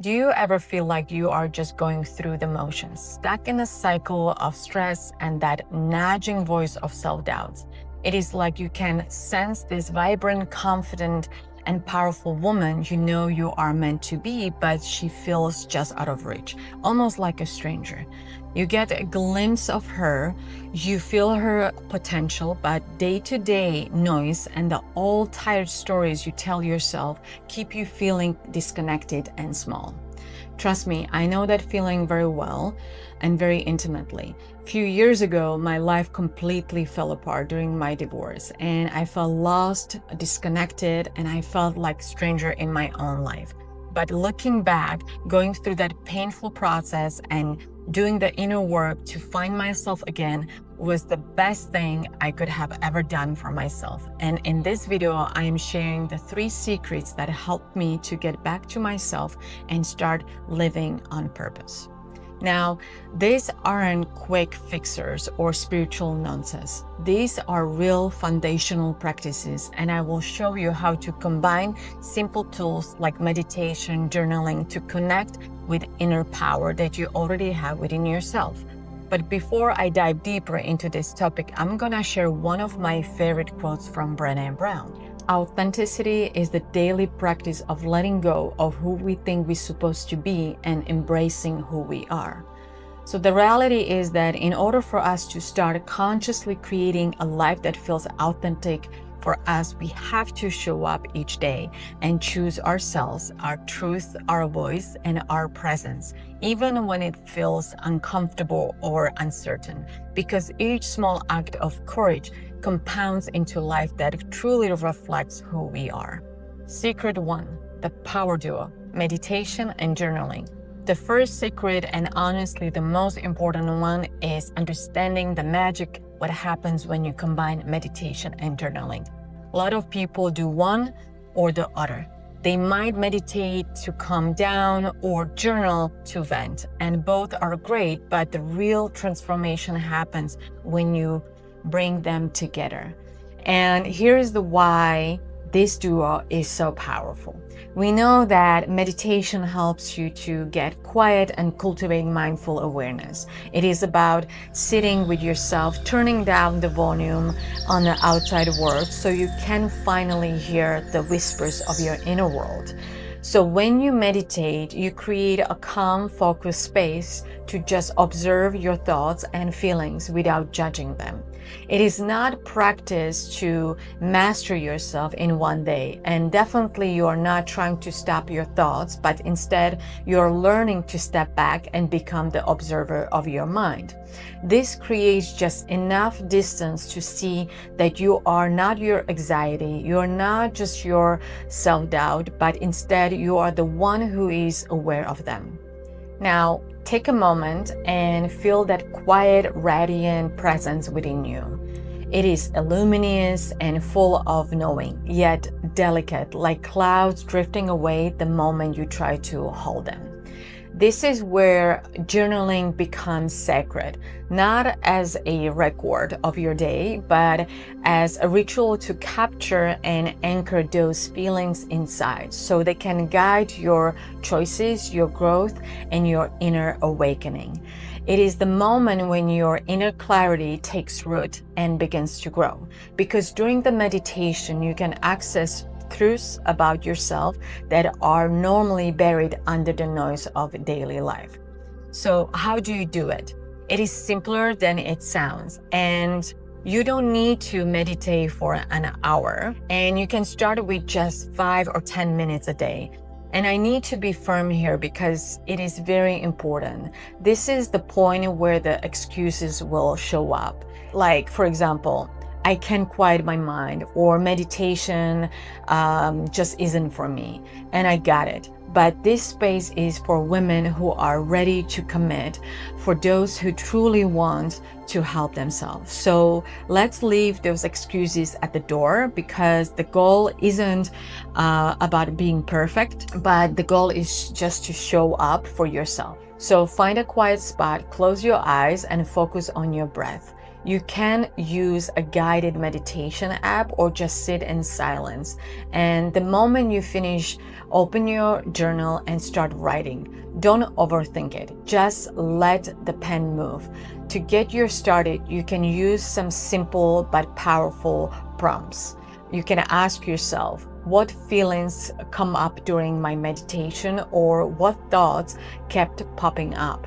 Do you ever feel like you are just going through the motions, stuck in a cycle of stress and that nagging voice of self-doubt? It is like you can sense this vibrant, confident, and powerful woman you know you are meant to be, but she feels just out of reach, almost like a stranger. You get a glimpse of her, you feel her potential, but day-to-day noise and the old tired stories you tell yourself keep you feeling disconnected and small. Trust me, I know that feeling very well and very intimately. A few years ago, my life completely fell apart during my divorce, and I felt lost, disconnected, and I felt like a stranger in my own life. But looking back, going through that painful process and doing the inner work to find myself again was the best thing I could have ever done for myself. And in this video, I am sharing the 3 secrets that helped me to get back to myself and start living on purpose. Now, these aren't quick fixers or spiritual nonsense. These are real foundational practices, and I will show you how to combine simple tools like meditation, journaling to connect with inner power that you already have within yourself. But before I dive deeper into this topic, I'm gonna share one of my favorite quotes from Brené Brown. Authenticity is the daily practice of letting go of who we think we're supposed to be and embracing who we are. So the reality is that in order for us to start consciously creating a life that feels authentic for us, we have to show up each day and choose ourselves, our truth, our voice, and our presence, even when it feels uncomfortable or uncertain, because each small act of courage compounds into life that truly reflects who we are. Secret 1, the power duo, meditation and journaling. The first secret, and honestly the most important one, is understanding the magic what happens when you combine meditation and journaling. A lot of people do one or the other. They might meditate to calm down or journal to vent, and both are great, but the real transformation happens when you bring them together. And here's the why this duo is so powerful. We know that meditation helps you to get quiet and cultivate mindful awareness. It is about sitting with yourself, turning down the volume on the outside world so you can finally hear the whispers of your inner world. So when you meditate, you create a calm, focused space to just observe your thoughts and feelings without judging them. It is not practice to master yourself in one day, and definitely you are not trying to stop your thoughts, but instead you're learning to step back and become the observer of your mind. This creates just enough distance to see that you are not your anxiety, you're not just your self-doubt, but instead you are the one who is aware of them. Now, take a moment and feel that quiet, radiant presence within you. It is luminous and full of knowing, yet delicate, like clouds drifting away the moment you try to hold them. This is where journaling becomes sacred, not as a record of your day, but as a ritual to capture and anchor those feelings inside so they can guide your choices, your growth, and your inner awakening. It is the moment when your inner clarity takes root and begins to grow, because during the meditation, you can access truths about yourself that are normally buried under the noise of daily life. So how do you do it? It is simpler than it sounds, and you don't need to meditate for an hour, and you can start with just 5 or 10 minutes a day. And I need to be firm here because it is very important. This is the point where the excuses will show up. Like, for example, I can't quiet my mind, or meditation just isn't for me, and I got it. But this space is for women who are ready to commit, for those who truly want to help themselves. So let's leave those excuses at the door, because the goal isn't about being perfect, but the goal is just to show up for yourself. So find a quiet spot, close your eyes, and focus on your breath. You can use a guided meditation app or just sit in silence. And the moment you finish, open your journal and start writing. Don't overthink it. Just let the pen move. To get you started, you can use some simple but powerful prompts. You can ask yourself, what feelings come up during my meditation, or what thoughts kept popping up?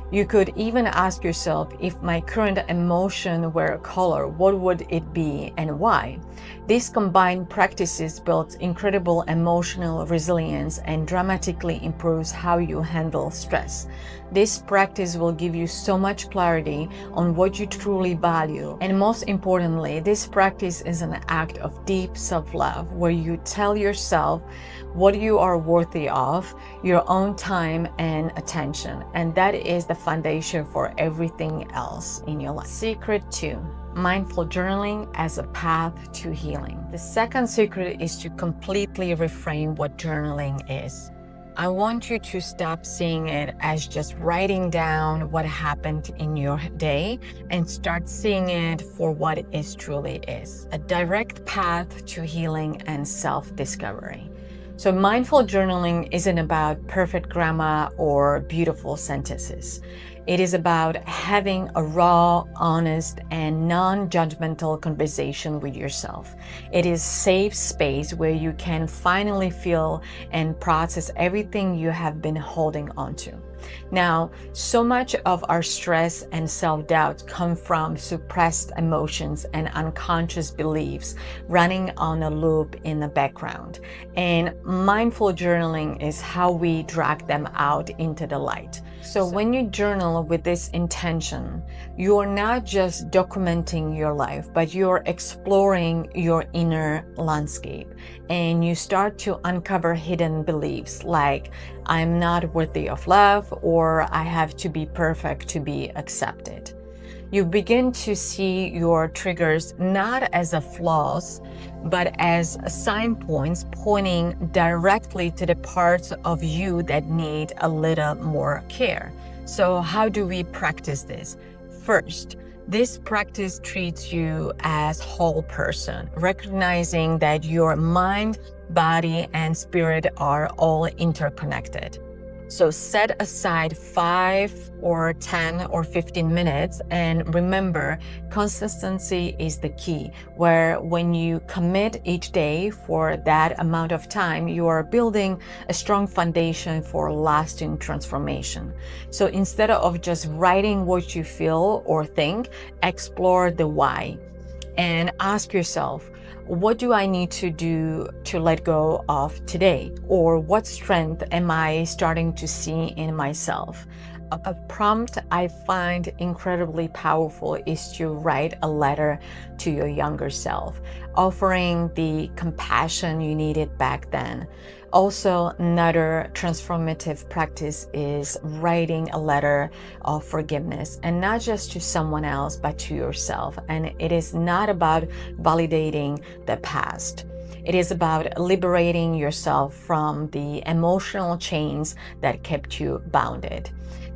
You could even ask yourself, if my current emotion were a color, what would it be and why? These combined practices build incredible emotional resilience and dramatically improves how you handle stress. This practice will give you so much clarity on what you truly value. And most importantly, this practice is an act of deep self-love where you tell yourself what you are worthy of, your own time and attention. And that is the foundation for everything else in your life. Secret 2. Mindful journaling as a path to healing. The second secret is to completely reframe what journaling is. I want you to stop seeing it as just writing down what happened in your day and start seeing it for what it truly is: a direct path to healing and self-discovery. So mindful journaling isn't about perfect grammar or beautiful sentences. It is about having a raw, honest, and non-judgmental conversation with yourself. It is a safe space where you can finally feel and process everything you have been holding onto. Now, so much of our stress and self-doubt come from suppressed emotions and unconscious beliefs running on a loop in the background. And mindful journaling is how we drag them out into the light. So when you journal with this intention, you are not just documenting your life, but you're exploring your inner landscape. And you start to uncover hidden beliefs like, I'm not worthy of love, or I have to be perfect to be accepted. You begin to see your triggers not as a flaws, but as sign points pointing directly to the parts of you that need a little more care. So how do we practice this? First, this practice treats you as whole person, recognizing that your mind, body, and spirit are all interconnected. So set aside 5 or 10 or 15 minutes, and remember, consistency is the key, where when you commit each day for that amount of time, you are building a strong foundation for lasting transformation. So instead of just writing what you feel or think, explore the why and ask yourself, what do I need to do to let go of today? Or what strength am I starting to see in myself? A prompt I find incredibly powerful is to write a letter to your younger self, offering the compassion you needed back then. Also, another transformative practice is writing a letter of forgiveness, and not just to someone else, but to yourself. And it is not about validating the past. It is about liberating yourself from the emotional chains that kept you bounded.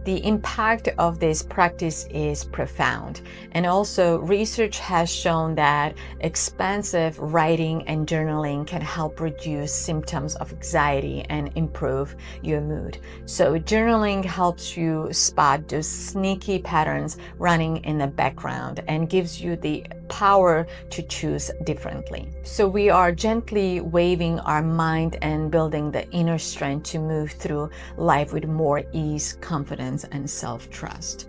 The impact of this practice is profound, and also research has shown that expansive writing and journaling can help reduce symptoms of anxiety and improve your mood. So journaling helps you spot those sneaky patterns running in the background and gives you the power to choose differently. So we are gently waving our mind and building the inner strength to move through life with more ease, confidence, and self-trust.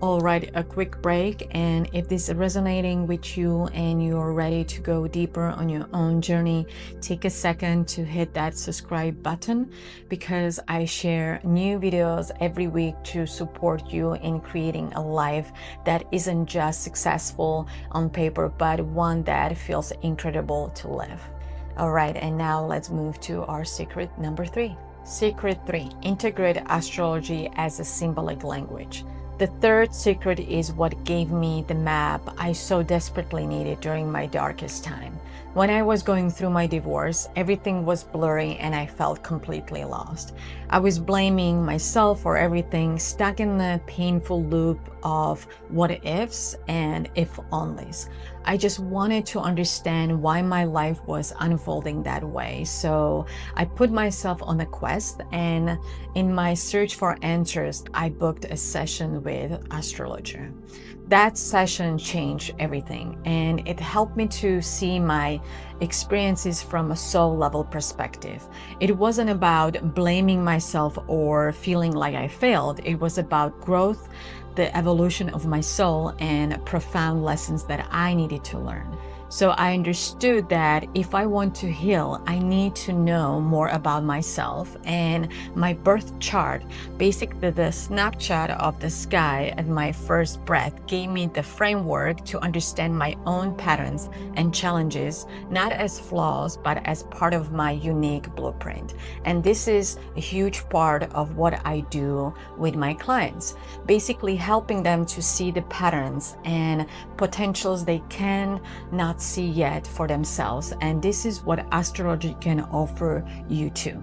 All right, a quick break, and if this is resonating with you and you're ready to go deeper on your own journey, take a second to hit that subscribe button, because I share new videos every week to support you in creating a life that isn't just successful on paper, but one that feels incredible to live. All right, and now let's move to our secret number 3. Secret 3, integrate astrology as a symbolic language. The third secret is what gave me the map I so desperately needed during my darkest time. When I was going through my divorce, everything was blurry and I felt completely lost. I was blaming myself for everything, stuck in the painful loop of what ifs and if onlys. I just wanted to understand why my life was unfolding that way. So I put myself on a quest, and in my search for answers, I booked a session with astrologer. That session changed everything, and it helped me to see my experiences from a soul level perspective. It wasn't about blaming myself or feeling like I failed. It was about growth, the evolution of my soul, and profound lessons that I needed to learn. So I understood that if I want to heal, I need to know more about myself and my birth chart. Basically, the snapshot of the sky at my first breath gave me the framework to understand my own patterns and challenges, not as flaws, but as part of my unique blueprint. And this is a huge part of what I do with my clients, basically helping them to see the patterns and potentials they can not see yet for themselves. And this is what astrology can offer you too.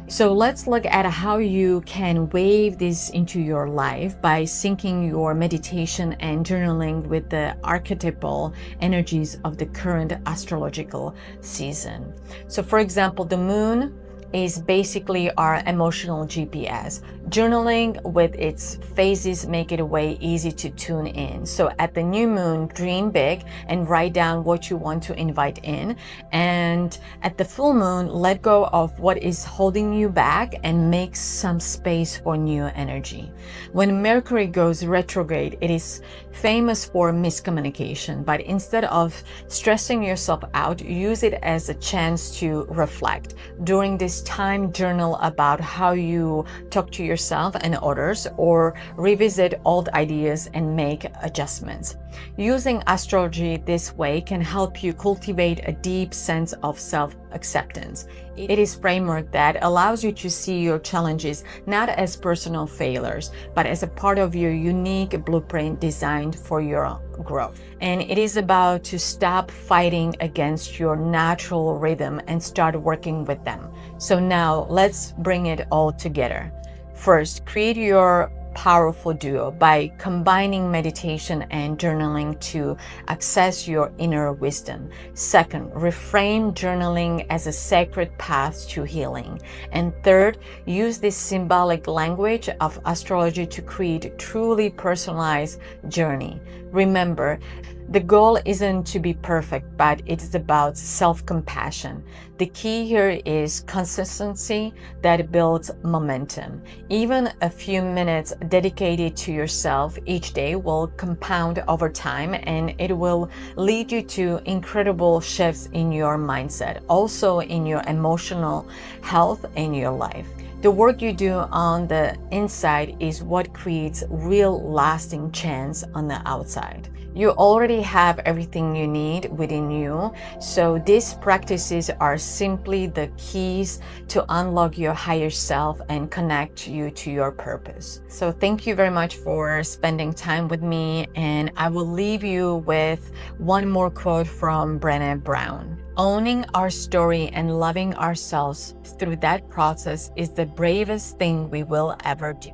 So let's look at how you can weave this into your life by syncing your meditation and journaling with the archetypal energies of the current astrological season. So for example, the moon is basically our emotional GPS. Journaling with its phases make it way easy to tune in. So at the new moon, dream big and write down what you want to invite in. And at the full moon, let go of what is holding you back and make some space for new energy. When Mercury goes retrograde, it is famous for miscommunication, but instead of stressing yourself out, use it as a chance to reflect. During this time, journal about how you talk to yourself and others, or revisit old ideas and make adjustments. Using astrology this way can help you cultivate a deep sense of self-acceptance. It is a framework that allows you to see your challenges not as personal failures, but as a part of your unique blueprint designed for your growth. And it is about to stop fighting against your natural rhythm and start working with them. So now let's bring it all together. First, create your powerful duo by combining meditation and journaling to access your inner wisdom. Second, reframe journaling as a sacred path to healing. And third, use this symbolic language of astrology to create a truly personalized journey. Remember, the goal isn't to be perfect, but it's about self-compassion. The key here is consistency that builds momentum. Even a few minutes dedicated to yourself each day will compound over time, and it will lead you to incredible shifts in your mindset, also in your emotional health in your life. The work you do on the inside is what creates real lasting change on the outside. You already have everything you need within you, so these practices are simply the keys to unlock your higher self and connect you to your purpose. So thank you very much for spending time with me, and I will leave you with one more quote from Brené Brown. Owning our story and loving ourselves through that process is the bravest thing we will ever do.